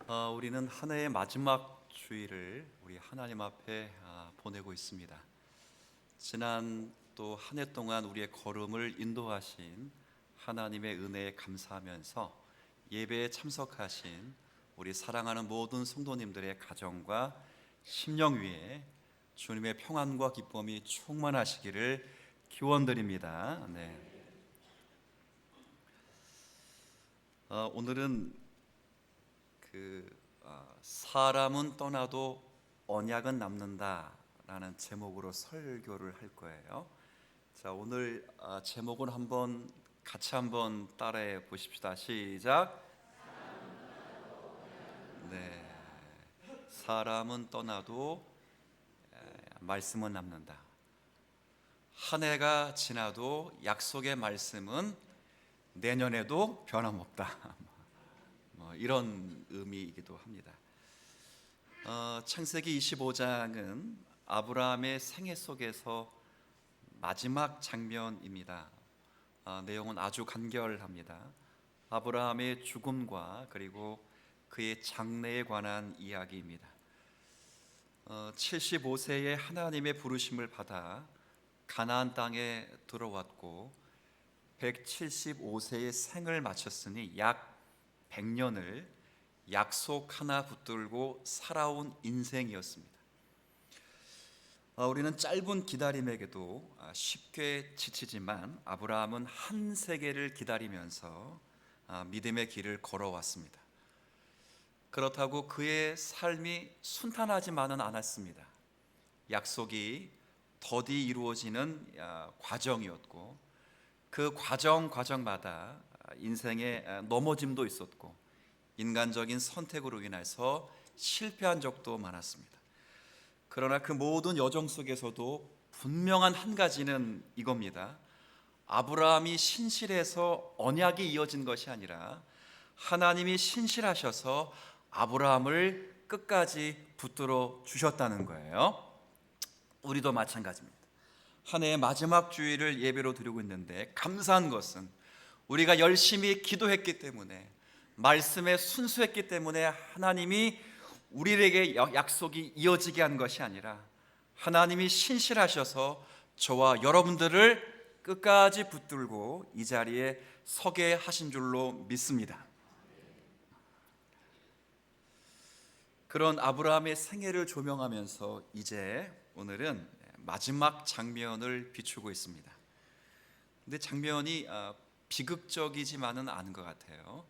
우리는 한 해의 마지막 주일을 우리 하나님 앞에 보내고 있습니다. 지난 또 한 해 동안 우리의 걸음을 인도하신 하나님의 은혜에 감사하면서 예배에 참석하신 우리 사랑하는 모든 성도님들의 가정과 심령 위에 주님의 평안과 기쁨이 충만하시기를 기원드립니다. 네. 오늘은 사람은 떠나도 언약은 남는다라는 제목으로 설교를 할 거예요. 자, 오늘 제목을 같이 한번 따라해 보십시다. 시작. 네. 사람은 떠나도 말씀은 남는다. 한 해가 지나도 약속의 말씀은 내년에도 변함없다. 이런 의미이기도 합니다. 창세기 25장은 아브라함의 생애 속에서 마지막 장면입니다. 내용은 아주 간결합니다. 아브라함의 죽음과 그리고 그의 장래에 관한 이야기입니다. 75세에 하나님의 부르심을 받아 가나안 땅에 들어왔고 175세의 생을 마쳤으니 약 100년을 약속 하나 붙들고 살아온 인생이었습니다. 우리는 짧은 기다림에게도 쉽게 지치지만 아브라함은 한 세계를 기다리면서 믿음의 길을 걸어왔습니다. 그렇다고 그의 삶이 순탄하지만은 않았습니다. 약속이 더디 이루어지는 과정이었고 그 과정마다 인생의 넘어짐도 있었고 인간적인 선택으로 인해서 실패한 적도 많았습니다. 그러나 그 모든 여정 속에서도 분명한 한 가지는 이겁니다. 아브라함이 신실해서 언약이 이어진 것이 아니라 하나님이 신실하셔서 아브라함을 끝까지 붙들어 주셨다는 거예요. 우리도 마찬가지입니다. 한 해의 마지막 주일을 예배로 드리고 있는데 감사한 것은 우리가 열심히 기도했기 때문에 말씀에 순수했기 때문에 하나님이 우리에게 약속이 이어지게 한 것이 아니라 하나님이 신실하셔서 저와 여러분들을 끝까지 붙들고 이 자리에 서게 하신 줄로 믿습니다. 그런 아브라함의 생애를 조명하면서 이제 오늘은 마지막 장면을 비추고 있습니다. 근데 장면이 비극적이지만은 않은 것 같아요.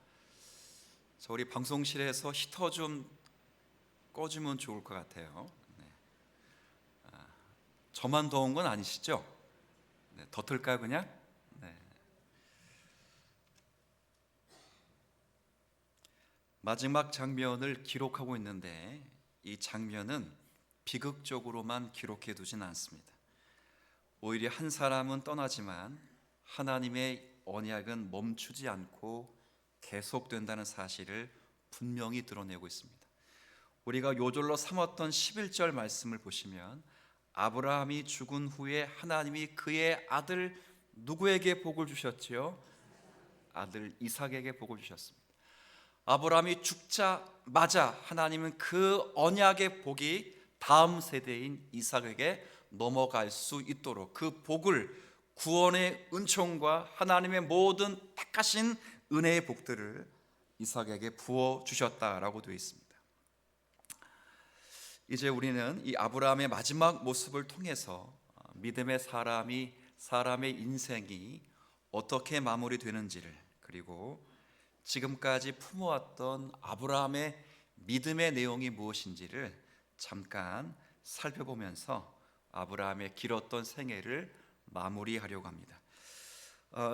우리 방송실에서 히터 좀 꺼주면 좋을 것 같아요. 네. 저만 더운 건 아니시죠? 네, 더 틀까요 그냥? 네. 마지막 장면을 기록하고 있는데 이 장면은 비극적으로만 기록해 두진 않습니다. 오히려 한 사람은 떠나지만 하나님의 언약은 멈추지 않고 계속된다는 사실을 분명히 드러내고 있습니다. 우리가 요절로 삼았던 11절 말씀을 보시면 아브라함이 죽은 후에 하나님이 그의 아들 누구에게 복을 주셨지요? 아들 이삭에게 복을 주셨습니다. 아브라함이 죽자마자 하나님은 그 언약의 복이 다음 세대인 이삭에게 넘어갈 수 있도록 그 복을 구원의 은총과 하나님의 모든 택하신 은혜의 복들을 이삭에게 부어 주셨다라고 되어 있습니다. 이제 우리는 이 아브라함의 마지막 모습을 통해서 믿음의 사람의 인생이 어떻게 마무리되는지를 그리고 지금까지 품어왔던 아브라함의 믿음의 내용이 무엇인지를 잠깐 살펴보면서 아브라함의 길었던 생애를 마무리하려고 합니다.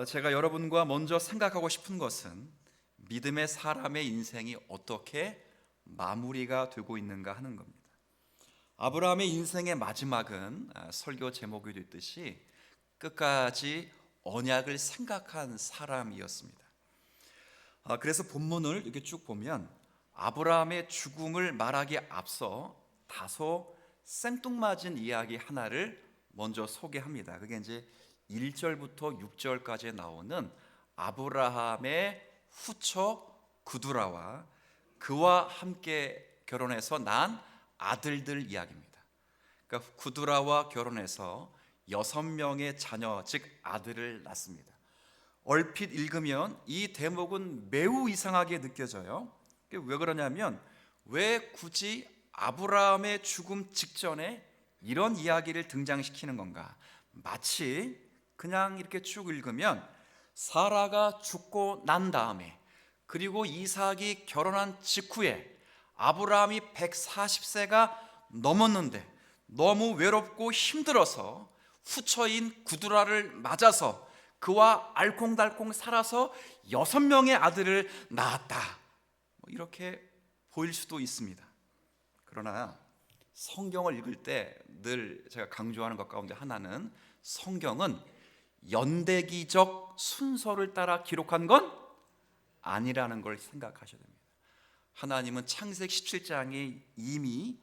제가 여러분과 먼저 생각하고 싶은 것은 믿음의 사람의 인생이 어떻게 마무리가 되고 있는가 하는 겁니다. 아브라함의 인생의 마지막은 설교 제목이 됐듯이 끝까지 언약을 생각한 사람이었습니다. 그래서 본문을 이렇게 쭉 보면 아브라함의 죽음을 말하기에 앞서 다소 생뚱맞은 이야기 하나를 먼저 소개합니다. 그게 이제 1절부터 6절까지 나오는 아브라함의 후처 구두라와 그와 함께 결혼해서 낳은 아들들 이야기입니다. 그러니까 구두라와 결혼해서 6명의 자녀, 즉 아들을 낳습니다. 얼핏 읽으면 이 대목은 매우 이상하게 느껴져요. 왜 그러냐면, 왜 굳이 아브라함의 죽음 직전에 이런 이야기를 등장시키는 건가? 마치 그냥 이렇게 쭉 읽으면 사라가 죽고 난 다음에, 그리고 이삭이 결혼한 직후에 아브라함이 140세가 넘었는데 너무 외롭고 힘들어서 후처인 구두라를 맞아서 그와 알콩달콩 살아서 6명의 아들을 낳았다, 이렇게 보일 수도 있습니다. 그러나 성경을 읽을 때 늘 제가 강조하는 것 가운데 하나는, 성경은 연대기적 순서를 따라 기록한 건 아니라는 걸 생각하셔야 됩니다. 하나님은 창세기 17장에 이미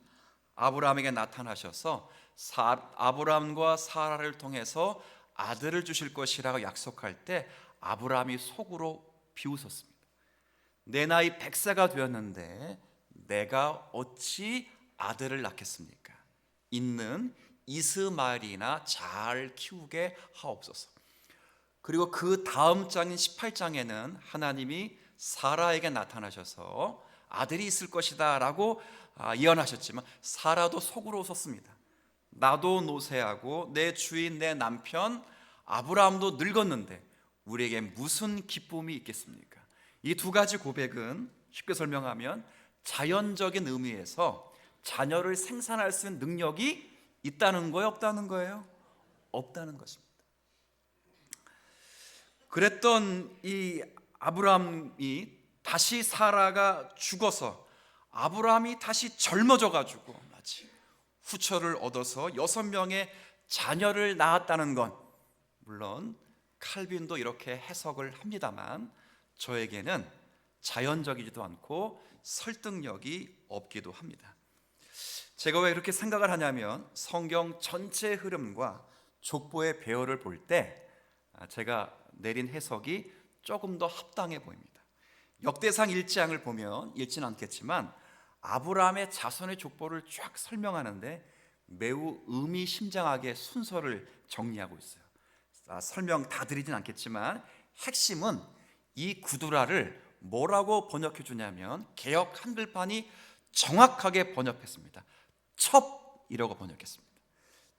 아브라함에게 나타나셔서 아브라함과 사라를 통해서 아들을 주실 것이라고 약속할 때 아브라함이 속으로 비웃었습니다. 내 나이 100세가 되었는데 내가 어찌 아들을 낳겠습니까? 있는 이스마엘이나 잘 키우게 하옵소서. 그리고 그 다음 장인 18장에는 하나님이 사라에게 나타나셔서 아들이 있을 것이다 라고 예언하셨지만, 사라도 속으로 웃었습니다. 나도 노쇠하고 내 주인 내 남편 아브라함도 늙었는데 우리에게 무슨 기쁨이 있겠습니까? 이 두 가지 고백은 쉽게 설명하면 자연적인 의미에서 자녀를 생산할 수 있는 능력이 있다는 거예요, 없다는 거예요? 없다는 것입니다. 그랬던 이 아브라함이 다시 사라가 죽어서 아브라함이 다시 젊어져 가지고 마치 후처를 얻어서 6명의 자녀를 낳았다는 건, 물론 칼빈도 이렇게 해석을 합니다만 저에게는 자연적이지도 않고 설득력이 없기도 합니다. 제가 왜 이렇게 생각을 하냐면, 성경 전체 흐름과 족보의 배열을 볼 때 제가 내린 해석이 조금 더 합당해 보입니다. 역대상 1장을 보면, 읽지는 않겠지만 아브라함의 자손의 족보를 쫙 설명하는데 매우 의미심장하게 순서를 정리하고 있어요. 설명 다 드리진 않겠지만 핵심은 이 구두라를 뭐라고 번역해 주냐면, 개역 한글판이 정확하게 번역했습니다. 첩이라고 번역했습니다.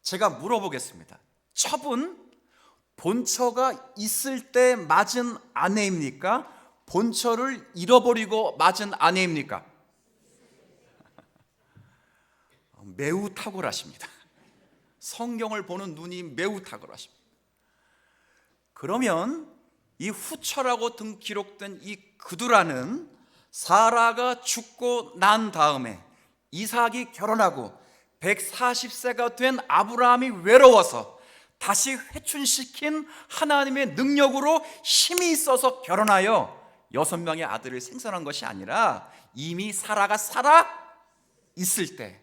제가 물어보겠습니다. 첩은 본처가 있을 때 맞은 아내입니까? 본처를 잃어버리고 맞은 아내입니까? 매우 탁월하십니다. 성경을 보는 눈이 매우 탁월하십니다. 그러면 이 후처라고 등 기록된 이 그두라는 사라가 죽고 난 다음에 이삭이 결혼하고 140세가 된 아브라함이 외로워서 다시 회춘시킨 하나님의 능력으로 힘이 있어서 결혼하여 6명의 아들을 생산한 것이 아니라, 이미 사라가 살아 있을 때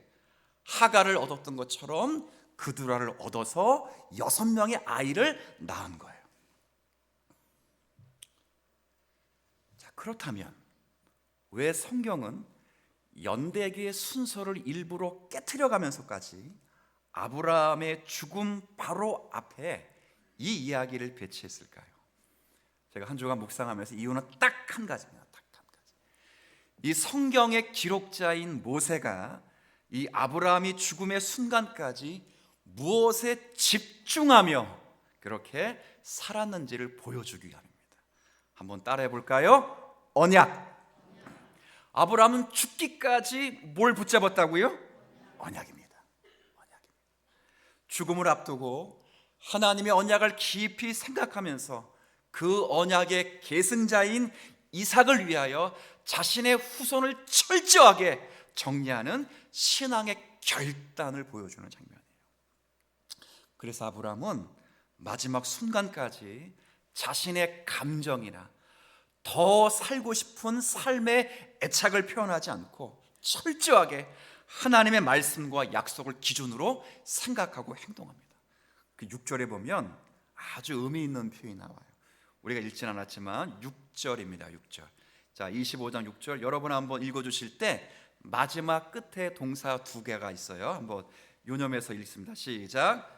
하가를 얻었던 것처럼 그두라를 얻어서 6명의 아이를 낳은 거예요. 자, 그렇다면 왜 성경은 연대기의 순서를 일부러 깨트려가면서까지 아브라함의 죽음 바로 앞에 이 이야기를 배치했을까요? 제가 한 주간 묵상하면서 이유는 딱 한 가지입니다. 딱 한 가지. 이 성경의 기록자인 모세가 이 아브라함이 죽음의 순간까지 무엇에 집중하며 그렇게 살았는지를 보여주기 위함입니다. 한번 따라해 볼까요? 언약. 아브라함은 죽기까지 뭘 붙잡았다고요? 언약입니다. 죽음을 앞두고 하나님의 언약을 깊이 생각하면서 그 언약의 계승자인 이삭을 위하여 자신의 후손을 철저하게 정리하는 신앙의 결단을 보여주는 장면이에요. 그래서 아브라함은 마지막 순간까지 자신의 감정이나 더 살고 싶은 삶의 애착을 표현하지 않고 철저하게 하나님의 말씀과 약속을 기준으로 생각하고 행동합니다. 그 6절에 보면 아주 의미 있는 표현이 나와요. 우리가 읽진 않았지만 6절입니다. 6절. 자, 25장 6절 여러분 한번 읽어주실 때 마지막 끝에 동사 두 개가 있어요. 한번 유념해서 읽습니다. 시작.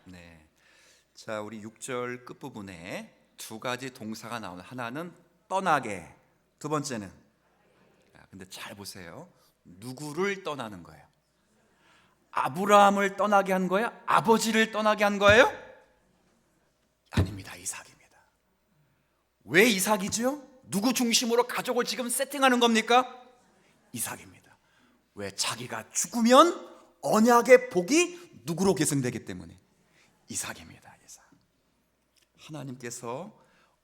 네. 자, 우리 6절 끝부분에 두 가지 동사가 나오는, 하나는 떠나게, 두 번째는, 근데 잘 보세요. 누구를 떠나는 거예요? 아브라함을 떠나게 한 거야? 아버지를 떠나게 한 거예요? 아닙니다. 이삭입니다. 왜 이삭이죠? 누구 중심으로 가족을 지금 세팅하는 겁니까? 이삭입니다. 왜? 자기가 죽으면 언약의 복이 누구로 계승되기 때문에 이삭입니다. 이삭. 하나님께서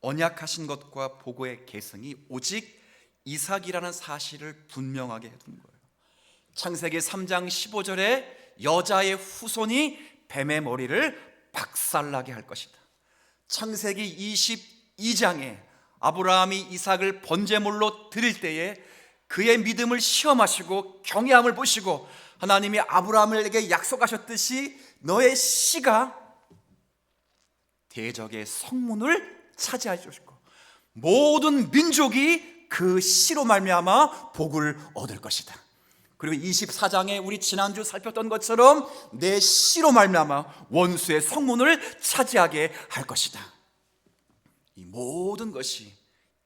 언약하신 것과 복의 계승이 오직 이삭이라는 사실을 분명하게 해둔 거예요. 창세기 3장 15절에 여자의 후손이 뱀의 머리를 박살나게 할 것이다. 창세기 22장에 아브라함이 이삭을 번제물로 드릴 때에 그의 믿음을 시험하시고 경외함을 보시고 하나님이 아브라함에게 약속하셨듯이 너의 씨가 대적의 성문을 차지할 것이고 모든 민족이 그 씨로 말미암아 복을 얻을 것이다. 그리고 24장에 우리 지난주 살폈던 것처럼 내 씨로 말미암아 원수의 성문을 차지하게 할 것이다. 이 모든 것이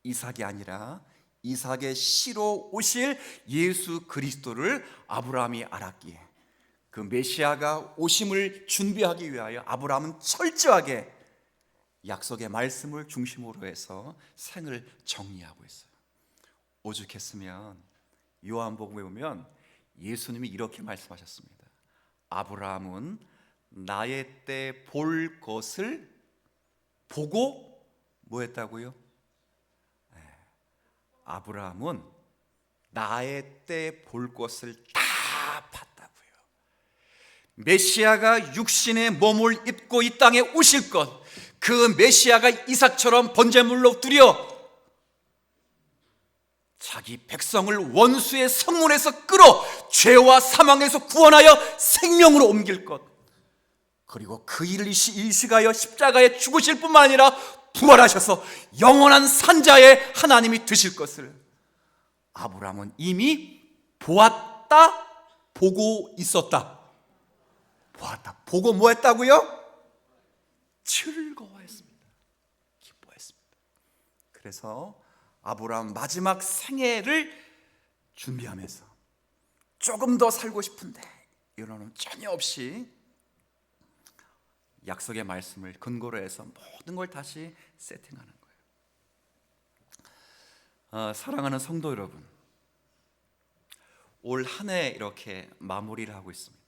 이삭이 아니라 이삭의 씨로 오실 예수 그리스도를 아브라함이 알았기에 그 메시아가 오심을 준비하기 위하여 아브라함은 철저하게 약속의 말씀을 중심으로 해서 생을 정리하고 있어요. 오죽했으면 요한복음에 보면 예수님이 이렇게 말씀하셨습니다. 아브라함은 나의 때 볼 것을 보고 뭐 했다고요? 아브라함은 나의 때 볼 것을 다 봤다고요. 메시아가 육신의 몸을 입고 이 땅에 오실 것, 그 메시아가 이삭처럼 번제물로 드려 자기 백성을 원수의 성문에서 끌어 죄와 사망에서 구원하여 생명으로 옮길 것, 그리고 그 일을 일식하여 십자가에 죽으실 뿐만 아니라 부활하셔서 영원한 산자의 하나님이 되실 것을 아브라함은 이미 보았다, 보고 있었다. 보았다, 보고 뭐 했다고요? 즐거워했습니다. 기뻐했습니다. 그래서 아브라함 마지막 생애를 준비하면서 조금 더 살고 싶은데 이러는 전혀 없이 약속의 말씀을 근거로 해서 모든 걸 다시 세팅하는 거예요. 사랑하는 성도 여러분, 올 한 해 이렇게 마무리를 하고 있습니다.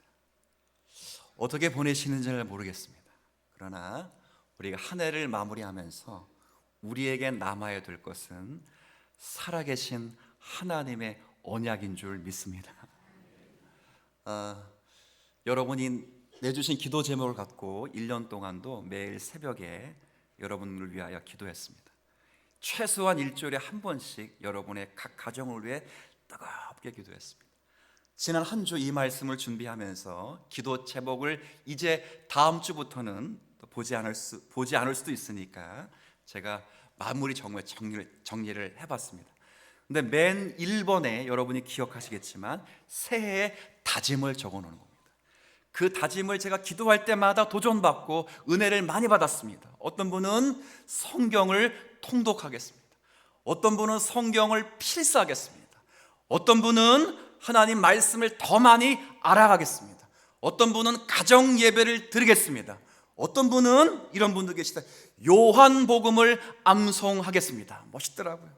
어떻게 보내시는지는 모르겠습니다. 그러나 우리가 한 해를 마무리하면서 우리에게 남아야 될 것은 살아계신 하나님의 언약인 줄 믿습니다. 여러분이 내주신 기도 제목을 갖고 1년 동안도 매일 새벽에 여러분을 위하여 기도했습니다. 최소한 일주일에 한 번씩 여러분의 각 가정을 위해 뜨겁게 기도했습니다. 지난 한 주 이 말씀을 준비하면서 기도 제목을 이제 다음 주부터는 보지 않을 수도 있으니까 제가 마무리 정리를 해봤습니다. 근데 맨 1번에 여러분이 기억하시겠지만 새해의 다짐을 적어놓는 겁니다. 그 다짐을 제가 기도할 때마다 도전받고 은혜를 많이 받았습니다. 어떤 분은 성경을 통독하겠습니다. 어떤 분은 성경을 필사하겠습니다. 어떤 분은 하나님 말씀을 더 많이 알아가겠습니다. 어떤 분은 가정 예배를 드리겠습니다. 어떤 분은 이런 분도 계시다. 요한복음을 암송하겠습니다. 멋있더라고요.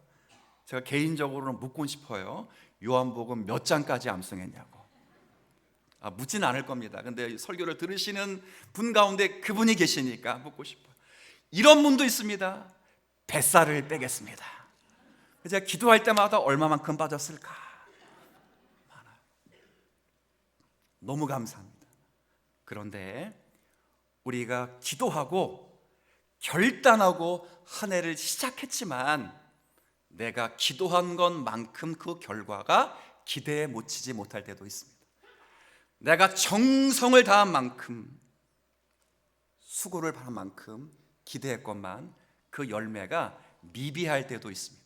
제가 개인적으로는 묻고 싶어요. 요한복음 몇 장까지 암송했냐고. 묻진 않을 겁니다. 근데 설교를 들으시는 분 가운데 그분이 계시니까 묻고 싶어요. 이런 분도 있습니다. 뱃살을 빼겠습니다. 제가 기도할 때마다 얼마만큼 빠졌을까? 많아요. 너무 감사합니다. 그런데 우리가 기도하고 결단하고 한 해를 시작했지만 내가 기도한 것만큼 그 결과가 기대에 못 치지 못할 때도 있습니다. 내가 정성을 다한 만큼, 수고를 바한 만큼 기대했건만 그 열매가 미비할 때도 있습니다.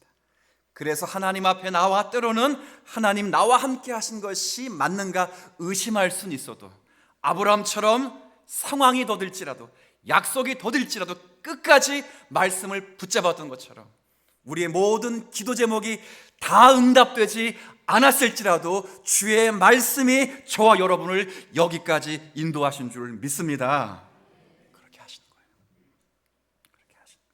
그래서 하나님 앞에 나와 때로는 하나님 나와 함께 하신 것이 맞는가 의심할 수는 있어도, 아브라함처럼 상황이 더딜지라도, 약속이 더딜지라도 끝까지 말씀을 붙잡았던 것처럼 우리의 모든 기도 제목이 다 응답되지 않았을지라도 주의 말씀이 저와 여러분을 여기까지 인도하신 줄 믿습니다. 그렇게 하신 거예요. 그렇게 하신 거예요.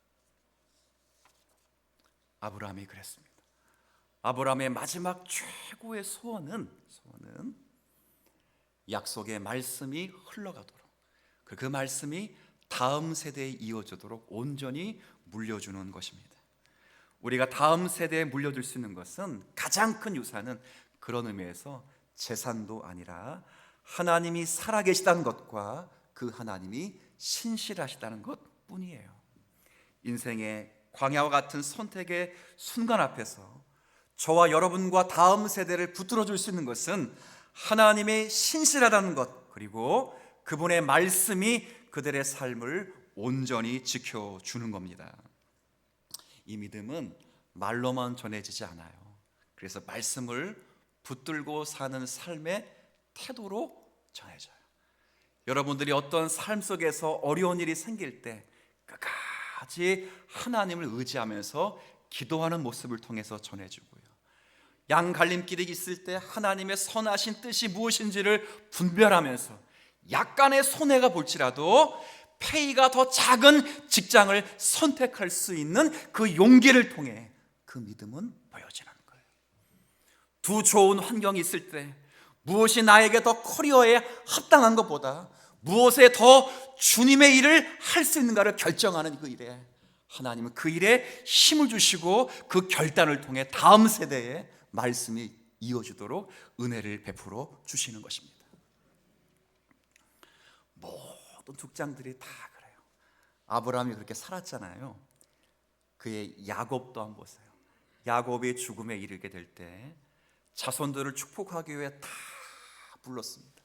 아브라함이 그랬습니다. 아브라함의 마지막 최고의 소원은 약속의 말씀이 흘러가도록, 그 말씀이 다음 세대에 이어지도록 온전히 물려주는 것입니다. 우리가 다음 세대에 물려줄 수 있는 것은, 가장 큰 유산은 그런 의미에서 재산도 아니라 하나님이 살아계시다는 것과 그 하나님이 신실하시다는 것 뿐이에요. 인생의 광야와 같은 선택의 순간 앞에서 저와 여러분과 다음 세대를 붙들어 줄 수 있는 것은 하나님의 신실하다는 것, 그리고 그분의 말씀이 그들의 삶을 온전히 지켜주는 겁니다. 이 믿음은 말로만 전해지지 않아요. 그래서 말씀을 붙들고 사는 삶의 태도로 전해져요. 여러분들이 어떤 삶 속에서 어려운 일이 생길 때 끝까지 하나님을 의지하면서 기도하는 모습을 통해서 전해주고요, 양갈림길이 있을 때 하나님의 선하신 뜻이 무엇인지를 분별하면서 약간의 손해가 볼지라도 페이가 더 작은 직장을 선택할 수 있는 그 용기를 통해 그 믿음은 보여지는 거예요. 두 좋은 환경이 있을 때 무엇이 나에게 더 커리어에 합당한 것보다 무엇에 더 주님의 일을 할 수 있는가를 결정하는 그 일에 하나님은 그 일에 힘을 주시고 그 결단을 통해 다음 세대에 말씀이 이어지도록 은혜를 베풀어 주시는 것입니다. 모든 족장들이 다 그래요. 아브라함이 그렇게 살았잖아요. 그의 야곱도 한번 보세요. 야곱이 죽음에 이르게 될 때 자손들을 축복하기 위해 다 불렀습니다.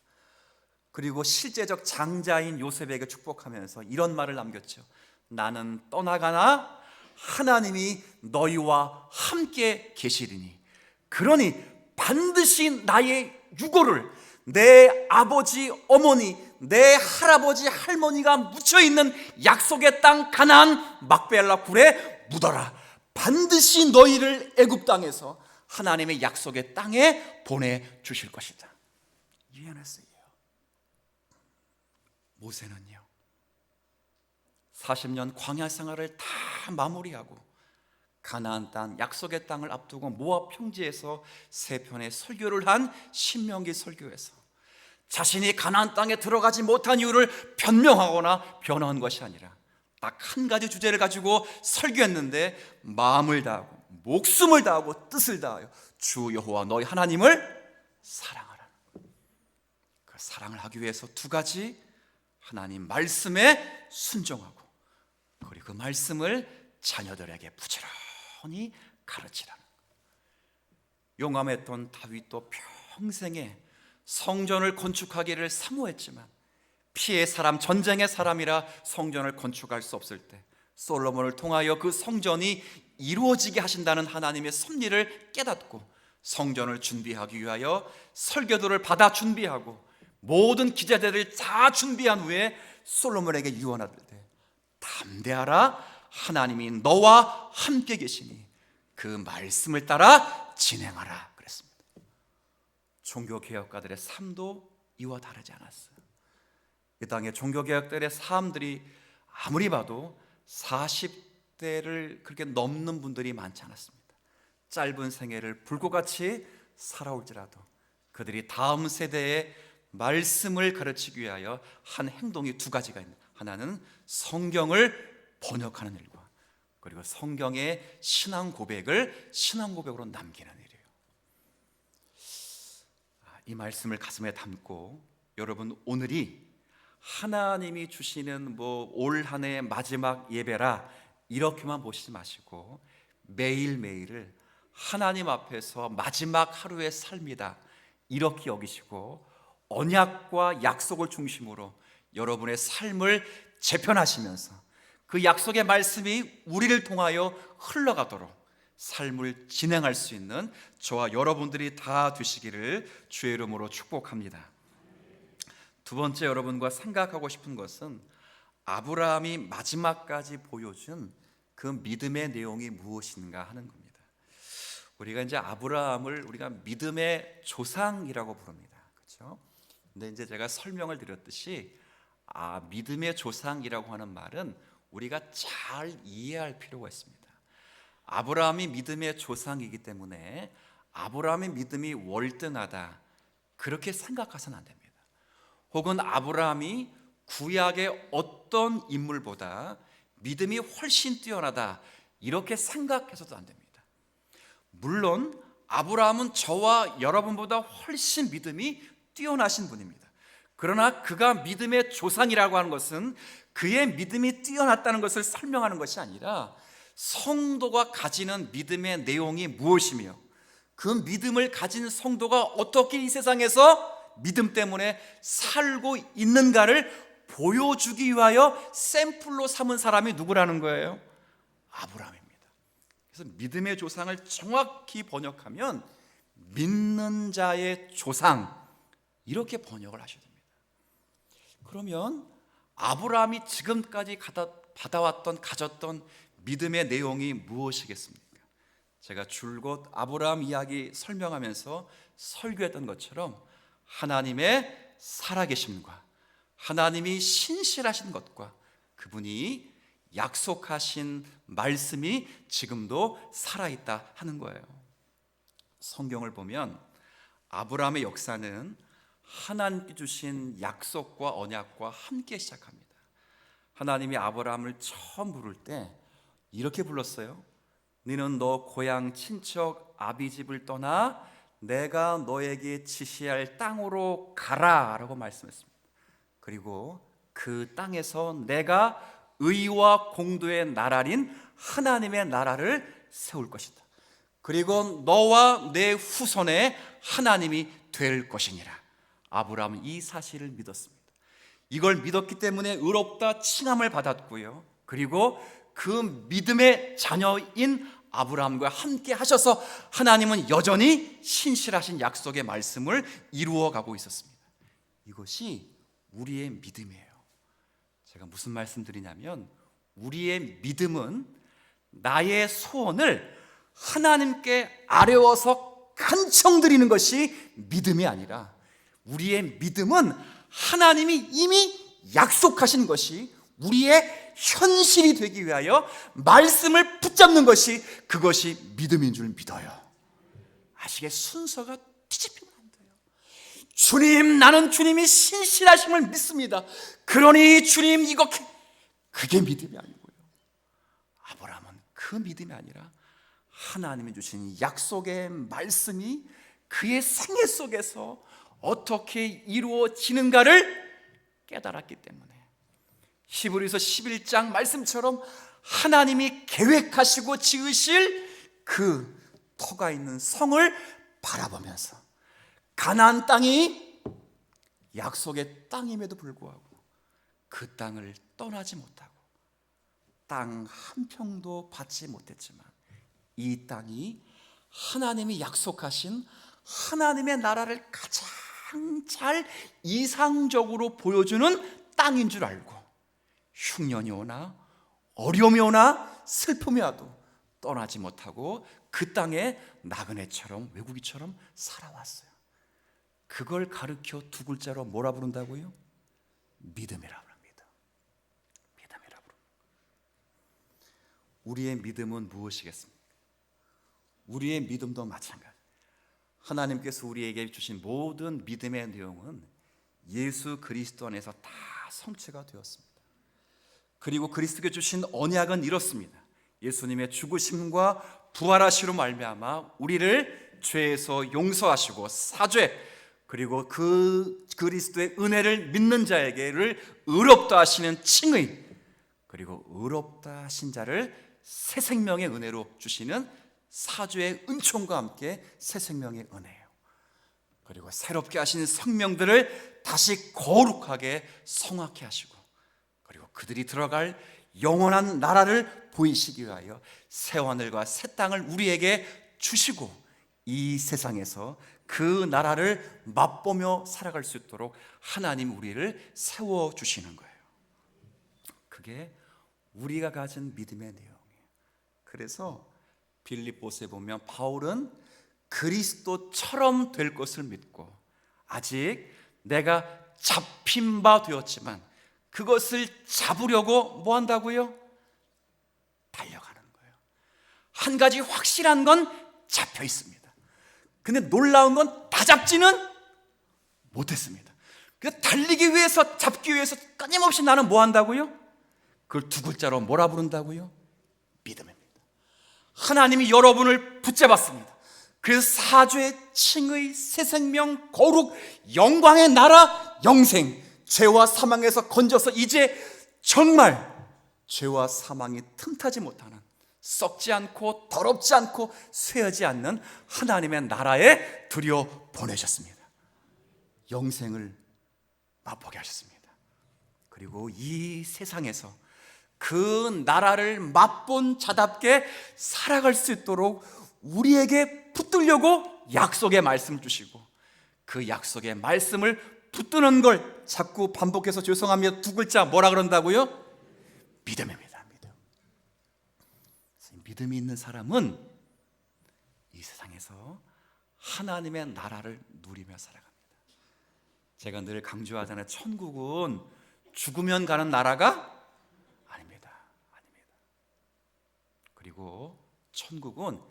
그리고 실제적 장자인 요셉에게 축복하면서 이런 말을 남겼죠. 나는 떠나가나 하나님이 너희와 함께 계시리니, 그러니 반드시 나의 유고를 내 아버지 어머니, 내 할아버지 할머니가 묻혀있는 약속의 땅 가나안 막벨라 굴에 묻어라. 반드시 너희를 애굽 땅에서 하나님의 약속의 땅에 보내주실 것이다. 유언했어요. 모세는요, 40년 광야 생활을 다 마무리하고 가나안 땅 약속의 땅을 앞두고 모압 평지에서 세 편의 설교를 한 신명기 설교에서 자신이 가나안 땅에 들어가지 못한 이유를 변명하거나 변호한 것이 아니라 딱 한 가지 주제를 가지고 설교했는데 마음을 다하고 목숨을 다하고 뜻을 다하여 주 여호와 너희 하나님을 사랑하라. 그 사랑을 하기 위해서 두 가지, 하나님 말씀에 순종하고 그리고 그 말씀을 자녀들에게 부지런히 가르치라는 거예요. 용감했던 다윗도 평생에 성전을 건축하기를 사모했지만 피의 사람, 전쟁의 사람이라 성전을 건축할 수 없을 때 솔로몬을 통하여 그 성전이 이루어지게 하신다는 하나님의 섭리를 깨닫고 성전을 준비하기 위하여 설교도를 받아 준비하고 모든 기자들을 다 준비한 후에 솔로몬에게 유언하되 담대하라, 하나님이 너와 함께 계시니 그 말씀을 따라 진행하라 그랬습니다. 종교개혁가들의 삶도 이와 다르지 않았어요. 이 땅의 종교개혁들의 삶들이 아무리 봐도 40대를 그렇게 넘는 분들이 많지 않았습니다. 짧은 생애를 불꽃같이 살아올지라도 그들이 다음 세대에 말씀을 가르치기 위하여 한 행동이 두 가지가 있는, 하나는 성경을 번역하는 일과 그리고 성경의 신앙 고백을 신앙 고백으로 남기는 일이에요. 이 말씀을 가슴에 담고 여러분, 오늘이 하나님이 주시는 올 한 해의 마지막 예배라 이렇게만 보시지 마시고 매일매일을 하나님 앞에서 마지막 하루의 삶이다 이렇게 여기시고 언약과 약속을 중심으로 여러분의 삶을 재편하시면서 그 약속의 말씀이 우리를 통하여 흘러가도록 삶을 진행할 수 있는 저와 여러분들이 다 되시기를 주의 이름으로 축복합니다. 두 번째, 여러분과 생각하고 싶은 것은 아브라함이 마지막까지 보여준 그 믿음의 내용이 무엇인가 하는 겁니다. 우리가 이제 아브라함을 우리가 믿음의 조상이라고 부릅니다. 그렇죠? 근데 이제 제가 설명을 드렸듯이 믿음의 조상이라고 하는 말은 우리가 잘 이해할 필요가 있습니다. 아브라함이 믿음의 조상이기 때문에 아브라함의 믿음이 월등하다 그렇게 생각하서는 안 됩니다. 혹은 아브라함이 구약의 어떤 인물보다 믿음이 훨씬 뛰어나다 이렇게 생각해서도 안 됩니다. 물론 아브라함은 저와 여러분보다 훨씬 믿음이 뛰어나신 분입니다. 그러나 그가 믿음의 조상이라고 하는 것은 그의 믿음이 뛰어났다는 것을 설명하는 것이 아니라 성도가 가지는 믿음의 내용이 무엇이며 그 믿음을 가진 성도가 어떻게 이 세상에서 믿음 때문에 살고 있는가를 보여주기 위하여 샘플로 삼은 사람이 누구라는 거예요? 아브라함입니다. 그래서 믿음의 조상을 정확히 번역하면 믿는 자의 조상 이렇게 번역을 하셔야 됩니다. 그러면 아브라함이 지금까지 가졌던 믿음의 내용이 무엇이겠습니까? 제가 줄곧 아브라함 이야기 설명하면서 설교했던 것처럼 하나님의 살아계심과 하나님이 신실하신 것과 그분이 약속하신 말씀이 지금도 살아있다 하는 거예요. 성경을 보면 아브라함의 역사는 하나님께 주신 약속과 언약과 함께 시작합니다. 하나님이 아브라함을 처음 부를 때 이렇게 불렀어요. 너는 너 고향 친척 아비집을 떠나 내가 너에게 지시할 땅으로 가라 라고 말씀했습니다. 그리고 그 땅에서 내가 의와 공도의 나라인 하나님의 나라를 세울 것이다. 그리고 너와 내 후손에 하나님이 될 것이니라. 아브라함은 이 사실을 믿었습니다. 이걸 믿었기 때문에 의롭다 칭함을 받았고요. 그리고 그 믿음의 자녀인 아브라함과 함께 하셔서 하나님은 여전히 신실하신 약속의 말씀을 이루어 가고 있었습니다. 이것이 우리의 믿음이에요. 제가 무슨 말씀 드리냐면 우리의 믿음은 나의 소원을 하나님께 아뢰어서 간청드리는 것이 믿음이 아니라 우리의 믿음은 하나님이 이미 약속하신 것이 우리의 현실이 되기 위하여 말씀을 붙잡는 것이 그것이 믿음인 줄 믿어요. 아시게 순서가 뒤집히면 안 돼요. 주님, 나는 주님이 신실하심을 믿습니다. 그러니 주님 이거 그게 믿음이 아니고요. 아브라함은 그 믿음이 아니라 하나님이 주신 약속의 말씀이 그의 생애 속에서 어떻게 이루어지는가를 깨달았기 때문에 히브리서 11장 말씀처럼 하나님이 계획하시고 지으실 그 터가 있는 성을 바라보면서 가나안 땅이 약속의 땅임에도 불구하고 그 땅을 떠나지 못하고 땅 한 평도 받지 못했지만 이 땅이 하나님이 약속하신 하나님의 나라를 가장 잘 이상적으로 보여주는 땅인 줄 알고 흉년이 오나 어려움이 오나 슬픔이 와도 떠나지 못하고 그 땅에 나그네처럼 외국인처럼 살아왔어요. 그걸 가르쳐 두 글자로 뭐라 부른다고요? 믿음이라 부릅니다. 믿음이라 부릅니다. 우리의 믿음은 무엇이겠습니까? 우리의 믿음도 마찬가지. 하나님께서 우리에게 주신 모든 믿음의 내용은 예수 그리스도 안에서 다 성취가 되었습니다. 그리고 그리스도께 주신 언약은 이렇습니다. 예수님의 죽으심과 부활하시로 말미암아 우리를 죄에서 용서하시고 사죄 그리고 그 그리스도의 은혜를 믿는 자에게를 의롭다 하시는 칭의 그리고 의롭다 하신 자를 새 생명의 은혜로 주시는 사죄의 은총과 함께 새 생명의 은혜예요. 그리고 새롭게 하신 생명들을 다시 거룩하게 성화케 하시고, 그리고 그들이 들어갈 영원한 나라를 보이시기 위하여 새 하늘과 새 땅을 우리에게 주시고, 이 세상에서 그 나라를 맛보며 살아갈 수 있도록 하나님 우리를 세워주시는 거예요. 그게 우리가 가진 믿음의 내용이에요. 그래서 빌립보서에 보면 바울은 그리스도처럼 될 것을 믿고, 아직 내가 잡힌 바 되었지만 그것을 잡으려고 뭐 한다고요? 달려가는 거예요. 한 가지 확실한 건 잡혀 있습니다. 근데 놀라운 건 다 잡지는 못했습니다. 그래서 달리기 위해서, 잡기 위해서 끊임없이 나는 뭐 한다고요? 그걸 두 글자로 뭐라 부른다고요? 믿음입니다. 하나님이 여러분을 붙잡았습니다. 그래서 사죄의 칭의, 새 생명, 거룩, 영광의 나라, 영생, 죄와 사망에서 건져서 이제 정말 죄와 사망이 틈타지 못하는, 썩지 않고 더럽지 않고 쇠하지 않는 하나님의 나라에 들여 보내셨습니다. 영생을 맛보게 하셨습니다. 그리고 이 세상에서 그 나라를 맛본 자답게 살아갈 수 있도록 우리에게 붙들려고 약속의 말씀 주시고, 그 약속의 말씀을 붙드는 걸 자꾸 반복해서 죄송합니다, 두 글자 뭐라 그런다고요? 믿음입니다. 믿음이 있는 사람은 이 세상에서 하나님의 나라를 누리며 살아갑니다. 제가 늘 강조하잖아요. 천국은 죽으면 가는 나라가 아닙니다. 그리고 천국은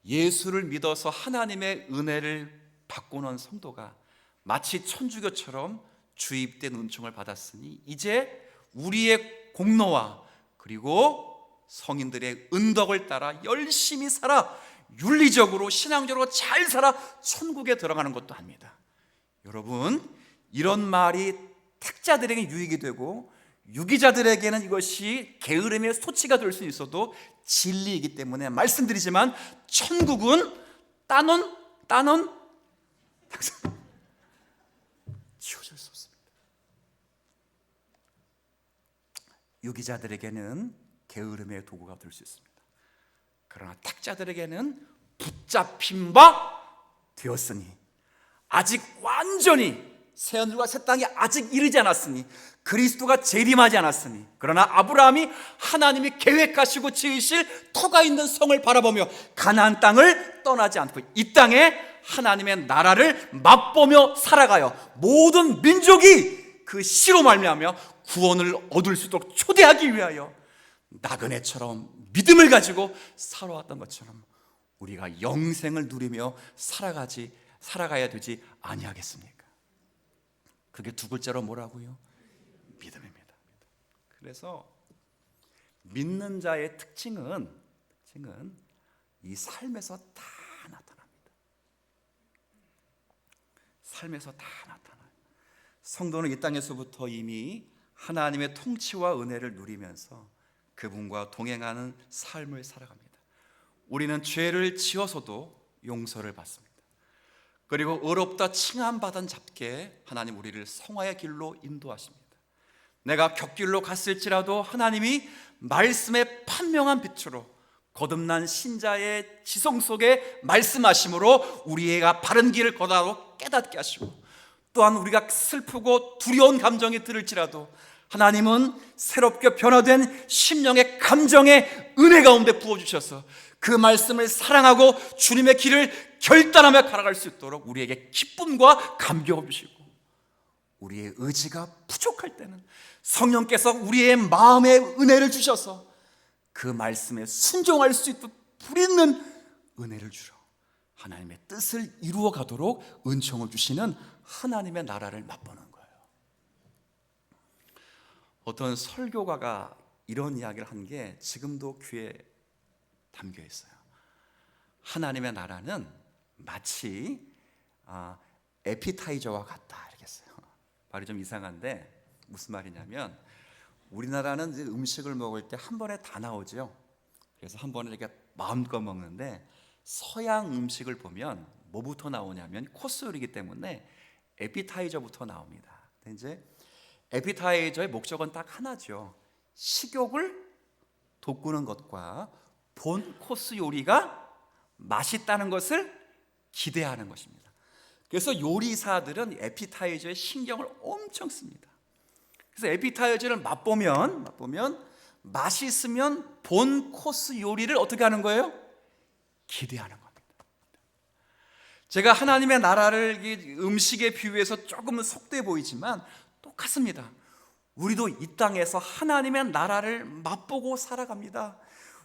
예수를 믿어서 하나님의 은혜를 받고 난 성도가 마치 천주교처럼 주입된 은총을 받았으니, 이제 우리의 공로와 그리고 성인들의 은덕을 따라 열심히 살아 윤리적으로 신앙적으로 잘 살아 천국에 들어가는 것도 합니다. 여러분, 이런 말이 택자들에게 유익이 되고 유기자들에게는 이것이 게으름의 소치가 될 수 있어도 진리이기 때문에 말씀드리지만, 천국은 따놓은 치워질 수 없습니다. 유기자들에게는 게으름의 도구가 될 수 있습니다. 그러나 택자들에게는 붙잡힌 바 되었으니, 아직 완전히 새하늘과 새 땅이 아직 이르지 않았으니, 그리스도가 재림하지 않았으니, 그러나 아브라함이 하나님이 계획하시고 지으실 터가 있는 성을 바라보며 가나안 땅을 떠나지 않고 이 땅에 하나님의 나라를 맛보며 살아가요 모든 민족이 그 씨로 말미암아 구원을 얻을 수 있도록 초대하기 위하여 나그네처럼 믿음을 가지고 살아왔던 것처럼 우리가 영생을 누리며 살아가야 되지 아니하겠습니까? 그게 두 글자로 뭐라고요? 믿음입니다. 그래서 믿는 자의 특징은 이 삶에서 다 나타납니다. 삶에서 다 나타나요. 성도는 이 땅에서부터 이미 하나님의 통치와 은혜를 누리면서 그분과 동행하는 삶을 살아갑니다. 우리는 죄를 지어서도 용서를 받습니다. 그리고 의롭다 칭함받은 잡게 하나님 우리를 성화의 길로 인도하십니다. 내가 곁길로 갔을지라도 하나님이 말씀의 판명한 빛으로 거듭난 신자의 지성 속에 말씀하심으로 우리가 바른 길을 걷어가고 깨닫게 하시고, 또한 우리가 슬프고 두려운 감정이 들을지라도 하나님은 새롭게 변화된 심령의 감정에 은혜 가운데 부어주셔서 그 말씀을 사랑하고 주님의 길을 결단하며 걸어갈 수 있도록 우리에게 기쁨과 감격을 주시고, 우리의 의지가 부족할 때는 성령께서 우리의 마음에 은혜를 주셔서 그 말씀에 순종할 수 있도록 불있는 은혜를 주러 하나님의 뜻을 이루어 가도록 은총을 주시는 하나님의 나라를 맛보는 거예요. 어떤 설교가가 이런 이야기를 한 게 지금도 귀에 담겨 있어요. 하나님의 나라는 마치 에피타이저와 같다 이렇게 했어요. 말이 좀 이상한데 무슨 말이냐면, 우리나라는 이제 음식을 먹을 때 한 번에 다 나오죠. 그래서 한 번에 이렇게 마음껏 먹는데, 서양 음식을 보면 뭐부터 나오냐면 코스 요리이기 때문에 에피타이저부터 나옵니다. 근데 이제 에피타이저의 목적은 딱 하나죠. 식욕을 돋구는 것과 본 코스 요리가 맛있다는 것을 기대하는 것입니다. 그래서 요리사들은 에피타이저에 신경을 엄청 씁니다. 그래서 에피타이저를 맛보면 맛있으면 본 코스 요리를 어떻게 하는 거예요? 기대하는 겁니다. 제가 하나님의 나라를 음식에 비유해서 조금은 속돼 보이지만 똑같습니다. 우리도 이 땅에서 하나님의 나라를 맛보고 살아갑니다.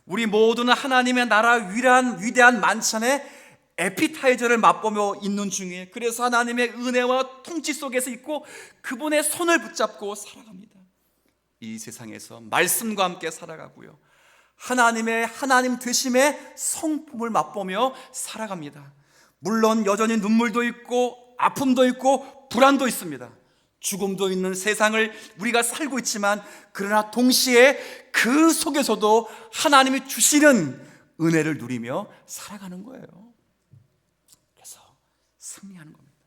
우리 모두는 하나님의 나라 위대한 만찬에 에피타이저를 맛보며 있는 중에, 그래서 하나님의 은혜와 통치 속에서 있고 그분의 손을 붙잡고 살아갑니다. 이 세상에서 말씀과 함께 살아가고요, 하나님 되심의 성품을 맛보며 살아갑니다. 물론 여전히 눈물도 있고 아픔도 있고 불안도 있습니다. 죽음도 있는 세상을 우리가 살고 있지만, 그러나 동시에 그 속에서도 하나님이 주시는 은혜를 누리며 살아가는 거예요. 그래서 승리하는 겁니다.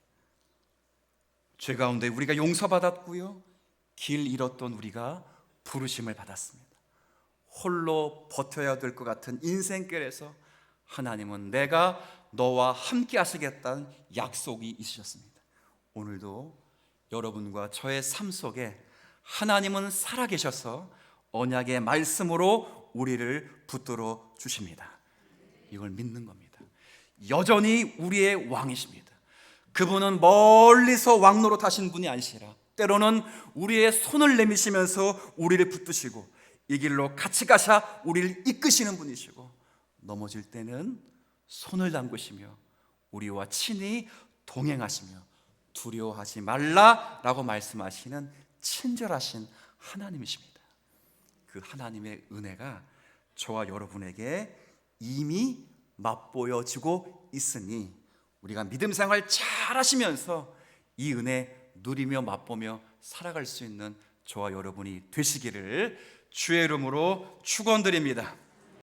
죄 가운데 우리가 용서받았고요, 길 잃었던 우리가 부르심을 받았습니다. 홀로 버텨야 될 것 같은 인생길에서 하나님은 내가 너와 함께 하시겠다는 약속이 있으셨습니다. 오늘도 여러분과 저의 삶 속에 하나님은 살아계셔서 언약의 말씀으로 우리를 붙들어 주십니다. 이걸 믿는 겁니다. 여전히 우리의 왕이십니다. 그분은 멀리서 왕노릇 하신 분이 아니시라 때로는 우리의 손을 내미시면서 우리를 붙드시고 이 길로 같이 가사 우리를 이끄시는 분이시고, 넘어질 때는 손을 담그시며 우리와 친히 동행하시며 두려워하지 말라라고 말씀하시는 친절하신 하나님이십니다. 그 하나님의 은혜가 저와 여러분에게 이미 맛보여지고 있으니 우리가 믿음 생활 잘 하시면서 이 은혜 누리며 맛보며 살아갈 수 있는 저와 여러분이 되시기를 주의 이름으로 축원드립니다.